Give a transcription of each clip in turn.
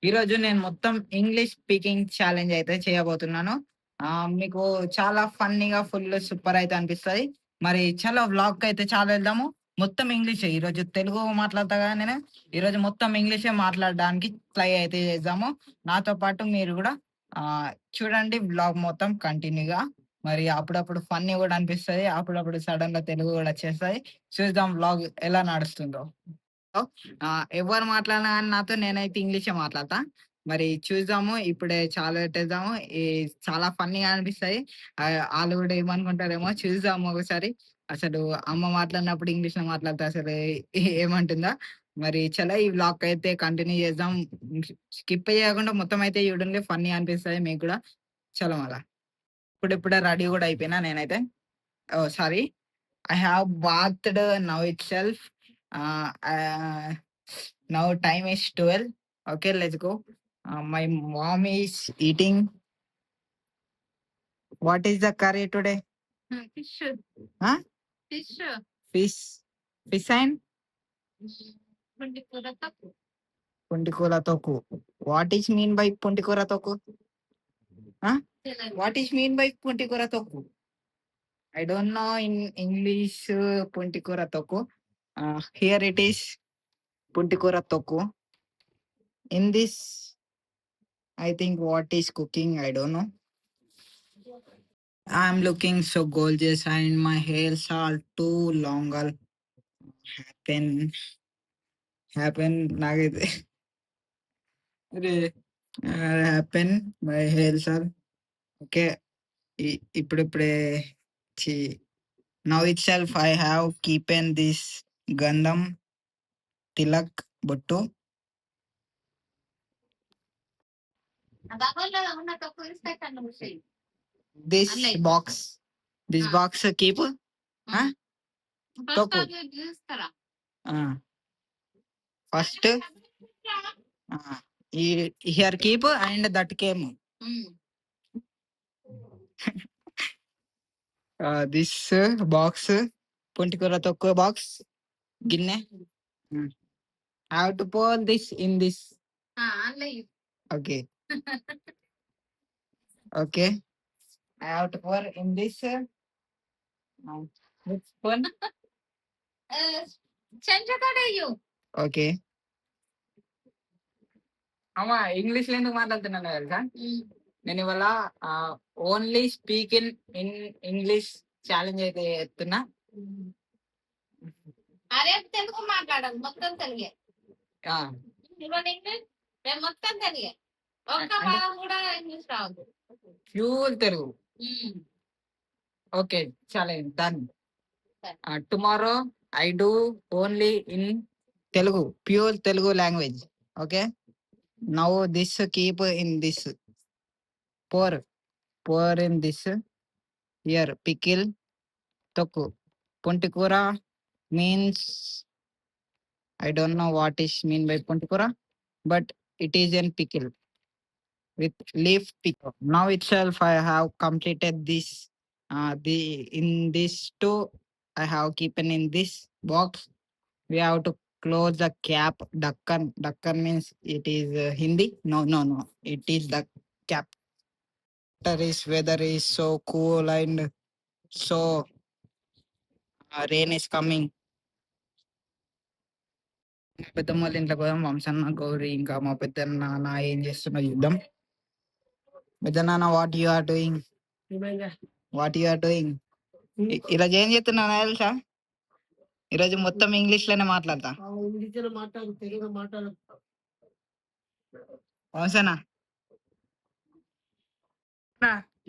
ఈరోజు నేను మొత్తం ఇంగ్లీష్ స్పీకింగ్ ఛాలెంజ్ అయితే చేయబోతున్నాను. మీకు చాలా ఫన్నీగా ఫుల్ సూపర్ అయితే అనిపిస్తది. మరి చలో వ్లాగ్‌కైతే చాలా వెళ్దాము. మొత్తం ఇంగ్లీషే. ఈరోజు తెలుగు మాట్లాడతా కదా నేను. ఈరోజు మొత్తం ఇంగ్లీషే మాట్లాడడానికి ట్రై అయితే చేద్దాము. నాతో పాటు మీరు గూడా చూడండి వ్లాగ్ మొత్తం కంటిన్యూగా. మరి అప్పుడప్పుడు ఫన్నీ గూడా అనిపిస్తది. అప్పుడప్పుడు సడెన్‌గా తెలుగు గూడా వచ్చేస్తది. చూద్దాం వ్లాగ్ ఎలా నడుస్తుందో. ఎవ్వరు మాట్లాడినా గాని నాతో నేనైతే ఇంగ్లీషే మాట్లాడతా. మరి చూద్దాము. ఇప్పుడే చాలా పెట్టేద్దాము. చాలా ఫన్నీగా అనిపిస్తాయి. ఆళ్ళు గూడా ఏమనుకుంటారేమో చూద్దాము ఒకసారి. అసలు అమ్మ మాట్లాడినప్పుడు ఇంగ్లీష్‌లో మాట్లాడితే అసలు ఏమంటుందో. మరి చలో ఈ వ్లాగ్‌కైతే కంటిన్యూ చేద్దాం. స్కిప్ చేయకుండా మొత్తం అయితే చూడండి. ఫన్నీ అనిపిస్తది మీకు గూడా. చలో మళ్ళా. ఇప్పుడిప్పుడే రెడీ గూడా అయిపోయినా నేనైతే. ఓహ్! Sorry. I have bathed now itself. Uh, Now time is 12. Okay, let's go. My mom is eating. What is the curry today? Fish. Huh? Fish. Fish. Fish and Puntikura tapu. puntikura toku. What is mean by puntikura toku? Huh? What is mean by puntikura toku? I don't know in English puntikura toku. Here it is puntikura toku. In this, I think what is cooking, I don't know. I'm looking so gorgeous and my hairs are too longer. Happen నాకైతే happen my hairs are okay. ఇప్పుడిప్పుడే చి now itself I have keeping this gandham tilak bottu. This box keep huh? Toku. First here keep and that came. This box puntikura tokku box ginne. I have to pour this in this. Okay. Okay. I have to pour in this. Which one? Okay. అమ్మా ఇంగ్లీష్‌లో ఎందుకు మాట్లాడుతున్నానో తెలుసా? నేను ఇవాళ only speak in English challenge అయితే చేస్తున్నా. అరే తెలుగు మాట్లాడాలి మొత్తం తెలుగే. ఆ! ఇవాళ ఇంగ్లీష్ రేపు మొత్తం తెలుగే. ఒక్క పదం కూడా ఇంగ్లీష్ రావద్దు. Pure Telugu. Okay. Challenge done. Tomorrow I do only in Telugu. Pure Telugu language. Okay. Now this keep in this. Pour in this. Here pickle tokku. Puntikura means I don't know what is mean by puntikura, but it is in pickle with leaf pickle. Now itself I have completed this. The in this two I have keeping in this box. We have to close the cap. Dakkan means it is Hindi. No. It is the cap. Weather is so cool and so rain is coming. మా పెద్దమ్మ వాళ్ళ ఇంట్లోకి పోదాం. వంశన్న, గౌరీ ఇంకా మా పెద్ద నాన్న ఏం చేస్తున్నా చూద్దాం. పెద్ద నాన్న వాట్ యు ఆర్ డూయింగ్? ఈరోజు ఏం చేస్తున్నా తెలుసా? ఈరోజు మొత్తం ఇంగ్లీష్ లోనే మాట్లాడతా. వంశన్న,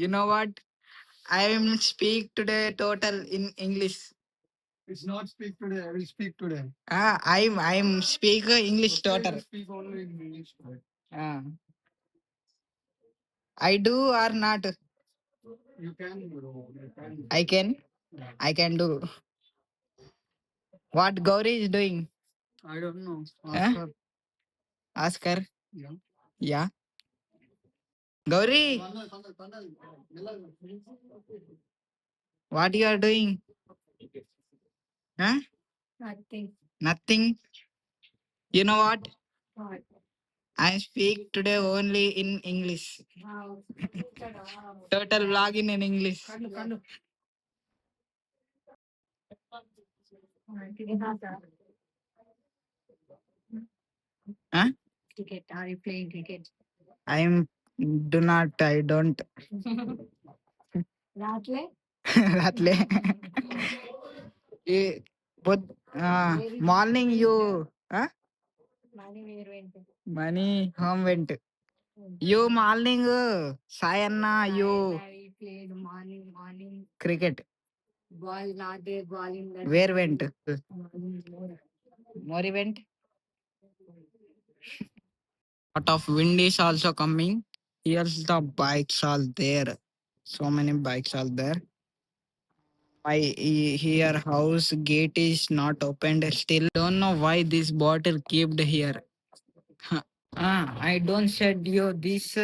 you know what? I am speak today total in English. It's not speak today. I will speak today. I'm speak English total. Speak only in English. I do or not? You can, bro. You can. I can do. What Gauri is doing? I don't know. Huh? Ask her. Yeah. Gauri, what you are doing? Huh? Nothing. Nothing. You know what? I speak today only in English. Total vlog in English. Huh? Cricket. Are you playing cricket? I'm do not. I don't. రాట్లే రాత్లే but morning you money వేరు ఏంటి money home went. You morning Sayanna you played morning cricket. ball not there ball in that Where went? Mori went. Lot of wind is also coming. Here's the bikes all there. So many bikes are there. My here house gate is not opened still. Don't know why this bottle kept here. I don't said you this.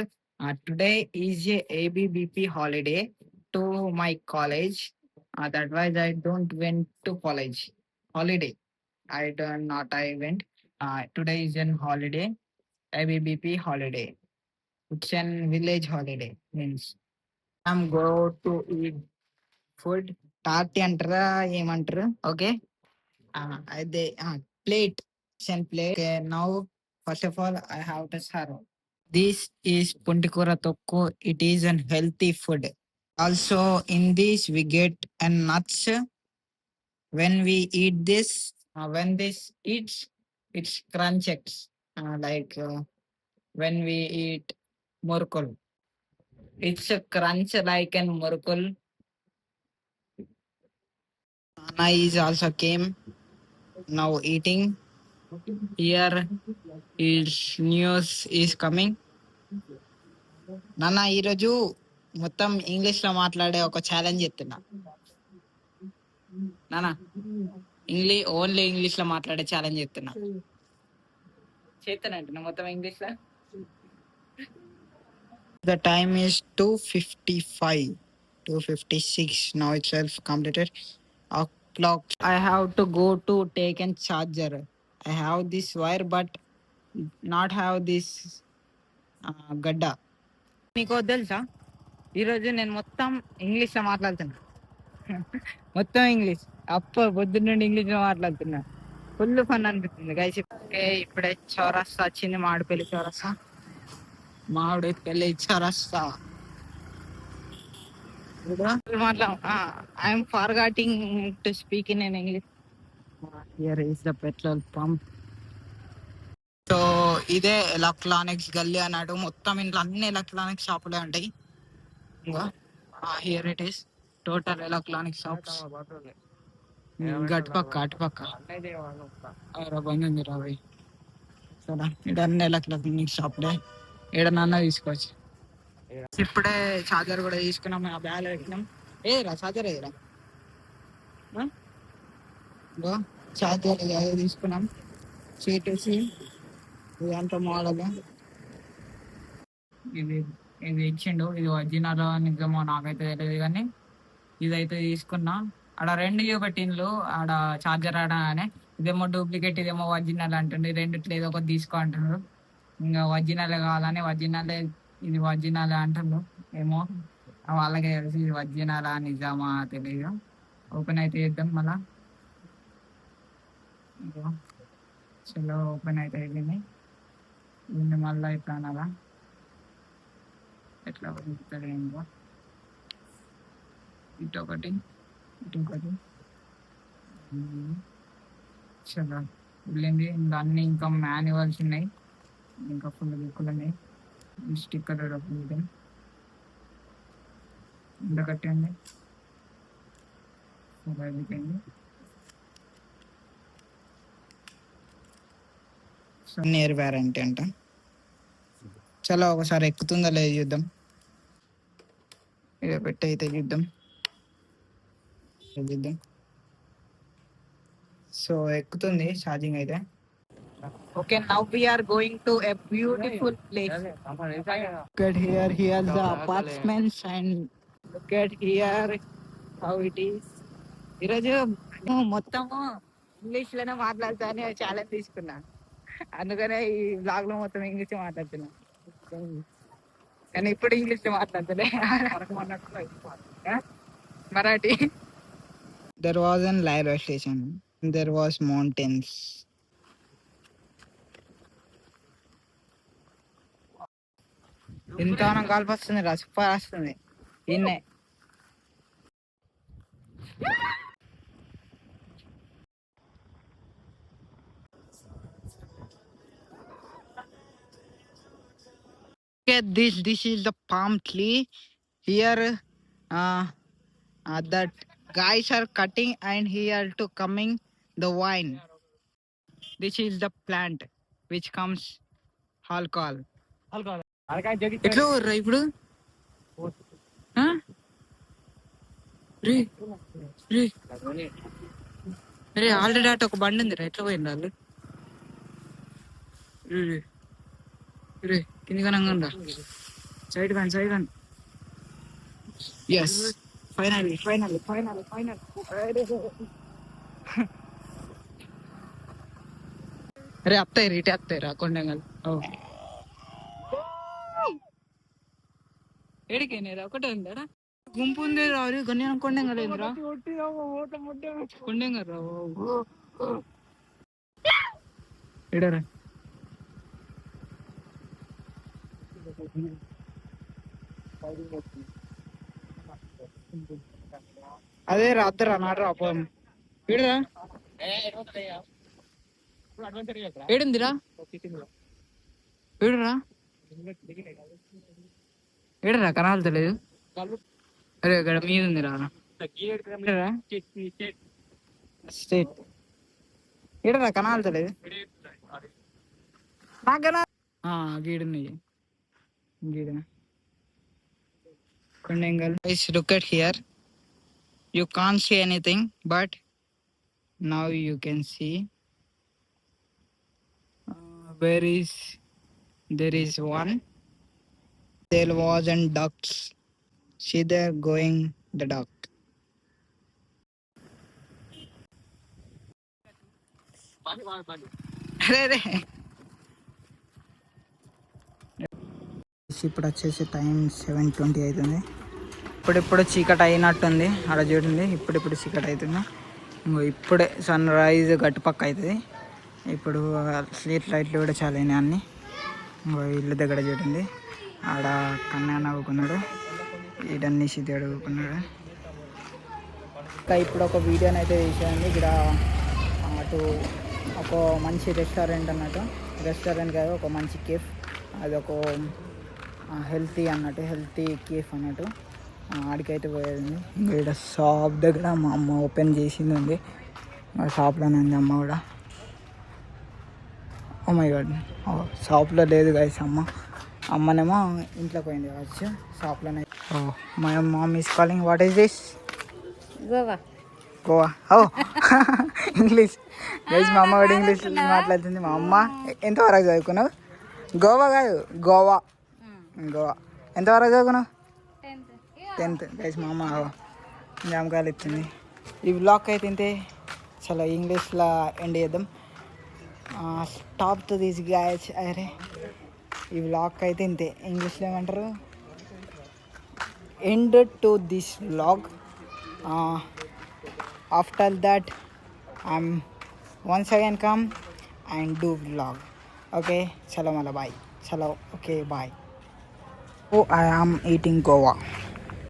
Today is a ABBP holiday to my college. That why I don't went to college. Holiday. I don't not I went. Today is an holiday. ABBP holiday. It's an village holiday means. I'm go to eat food. తాటి అంటారా ఏమంటారు okay అదే plate plate now first of all I have to serve this is పుంటికూర తొక్కు it is an healthy food also in this we get and nuts when we eat this when this eats it's crunch ఎక్స్ like when we eat మురుకుల్ it's crunch like and మురుకుల్ Anna is also came now eating. Here is news is coming. నాన్న ఈరోజు మొత్తం English లో మాట్లాడే ఒక challenge చెప్తున్నా నాన్న ఓన్లీ ఇంగ్లీష్ లో మాట్లాడే ఛాలెంజ్ చెప్తున్నా చేస్తానంటున్నా మొత్తం ఇంగ్లీష్ లో the time is 2:55 2:56 now itself completed o'clock. I have to go to take a charger. I have this wire but not have this గడ్డ మీకు తెలుసా ఈరోజు నేను మొత్తం ఇంగ్లీష్లో మాట్లాడుతున్నా మొత్తం ఇంగ్లీష్ పొద్దున్న నుండి ఇంగ్లీష్లో మాట్లాడుతున్నా ఫుల్ ఫన్ అనిపిస్తుంది గైస్ ఇప్పుడే చౌరస్తా వచ్చింది మామిడిపల్లి చౌరస్తా మామిడిపల్లి చౌరస్తా I am forgetting to speak in English here is the petrol pump so ఇదే ఎలక్ట్రానిక్స్ గల్లీ అన్నాడు మొత్తం ఇంట్లో అన్ని ఎలక్ట్రానిక్స్ షాపులే ఉంటాయి here it is total electronic shops అటుపక్క బండి రాబోయ్ సరే ఇక్కడ అన్ని ఎలక్ట్రానిక్ షాపులే ఏడనన్నా తీసుకోవచ్చు ఇప్పుడే చార్జర్ కూడా తీసుకున్నాం ఆ బ్యాగ్ పెట్టినాం ఏరా చార్జర్ ఏరా చార్జర్ తీసుకున్నాం చేసి ఇదంతా మోడల్ ఇది ఇచ్చిండు ఇది ఒరిజినల్ నిజమో నాకైతే తెలియదు కానీ ఇదైతే తీసుకున్నా ఆడ రెండు చూపెట్టిండ్లు ఆడ చార్జర్ ఆడనే ఇదేమో డూప్లికేట్ ఇదేమో ఒరిజినల్ అంటుండే రెండిట్లో ఏదో ఒకటి తీసుకో అంటున్నారు ఇంకా ఒరిజినల్ కావాలని ఒరిజినల్ ఇది ఒరిజినల్ అంటుండ్రు ఏమో వాళ్ళకే తెలిసి ఇది ఒరిజినలా నిజమా తెలియదు ఓపెన్ అయితే చేద్దాం మళ్ళా చలో ఓపెన్ అయితే అయిపోయింది దీన్ని మళ్ళీ ఇప్పుడు అనాలా ఎట్లా వదులుతుంది ఏంటో ఇటు ఒకటి చలో వెళ్ళింది ఇంకా అన్ని ఇంకా మాన్యువల్స్ ఉన్నాయి ఇంకా ఫుల్ బుక్కులు ఉన్నాయి స్టిక్కర్ డబ్బులు ఇంత కట్టండి అయిపోయింది నియర్ వ్యారంటీ అంట చలో ఒకసారి ఎక్కుతుందా లేదు చూద్దాం ఇక పెట్టి అయితే చూద్దాం సో ఎక్కుతుంది ఛార్జింగ్ అయితే okay now we are going to a beautiful place look at here the apartments and look at here how it is ఈరోజు మొత్తము ఇంగ్లీష్ లోనే మాట్లాడతానే ఛాలెంజ్ తీసుకున్నా అందుకనే ఈ బ్లాగ్ లో మొత్తం ఇంగ్లీష్ మాట్లాడుతున్నా. కానీ ఇప్పుడు ఇంగ్లీష్ మాట్లాడతలే. Marathi. There was an railway station. There was mountains. ఇంత కాల్పు వస్తుంది రా, సూపర్ వస్తుంది. ఈయన్నే this is the palm tree here. That guys are cutting and here to coming the wine. This is the plant which comes alcohol. ఎట్లా వర్రా ఇప్పుడు? ఆ? రే రే రే already అటు ఒక బండి ఉంది రా, ఎట్లా పోయింది వాళ్ళు? రే రే రే కింది కనంగా సైడ్ కానీ ఎస్ ఫైనల్. అరే అత్తాయి రీటే అత్తాయి రా కొండంగల్. ఏడికైనా ఒకటే ఉందా గుంపు ఉంది రావు గన్యానం కొండంగలేదురా కొండంగ రావు ఎడరా. అదే రాత్రా నాటరా పోం వీడరా ఏడుందిరా వీడురా ఏడరా కనాలతలేదు. అరే ఇక్కడ మీద ఉంది రా స్టేట్ ఏడరా కనాలతలేదు నాకనా గీడున్నాయి గీడ కొండంగల్. Look at here, you can't see anything but now you can see. There is one. There wasn't ducks. See there going the duck. అరే ఇప్పుడు వచ్చేసి టైం 7:20 అవుతుంది. ఇప్పుడిప్పుడు చీకటి అయినట్టుంది. అక్కడ చూడండి ఇప్పుడిప్పుడు చీకటి అవుతుంది. ఇప్పుడే సన్ రైజ్ గట్టుపక్క అవుతుంది. ఇప్పుడు స్ట్రీట్ లైట్లు కూడా చాలా అయినాయి అన్నీ. ఇల్లు దగ్గర చూడండి ఆడ కన్నా నవ్వుకున్నాడు, ఈడన్ని సిద్ధి అడుగుకున్నాడు. ఇంకా ఇప్పుడు ఒక వీడియోని అయితే తీసాను. ఇక్కడ అటు ఒక మంచి రెస్టారెంట్ అన్నట్టు, రెస్టారెంట్ కాదు ఒక మంచి కేఫ్, అది ఒక హెల్తీ అన్నట్టు, హెల్తీ కేఫ్ అన్నట్టు. ఆడికైతే పోయేది. ఇంకా ఇక్కడ షాప్ దగ్గర మా అమ్మ ఓపెన్ చేసింది ఉంది, ఆ షాప్లోనే ఉంది అమ్మ కూడా. ఓ మై గాడ్ షాప్లో లేదు గైస్ అమ్మనేమో ఇంట్లోకి పోయింది కావచ్చు, షాప్లోనే. My mom is calling. What is this? Goa. Oh English guys, మా అమ్మ కూడా ఇంగ్లీష్ మాట్లాడుతుంది. మా అమ్మ ఎంతవరకు చదువుకున్నావు? గోవా కాదు గోవా. ఎంతవరకు చదువుకున్నావు? 10th guys. మా అమ్మ జామకాయలు ఇచ్చింది. ఈ బ్లాగ్ అయితే ఇంతే, చాలా ఇంగ్లీష్లో ఎండ్ చేద్దాం. Stop to this guys. అరే ఈ వ్లాగ్ అయితే ఇంతే, ఇంగ్లీష్లో ఏమంటారు, end to this vlog. After that I'm once again come and do vlog. Okay చలో మళ్ళీ బాయ్. చలో okay bye. Oh I am eating Goa.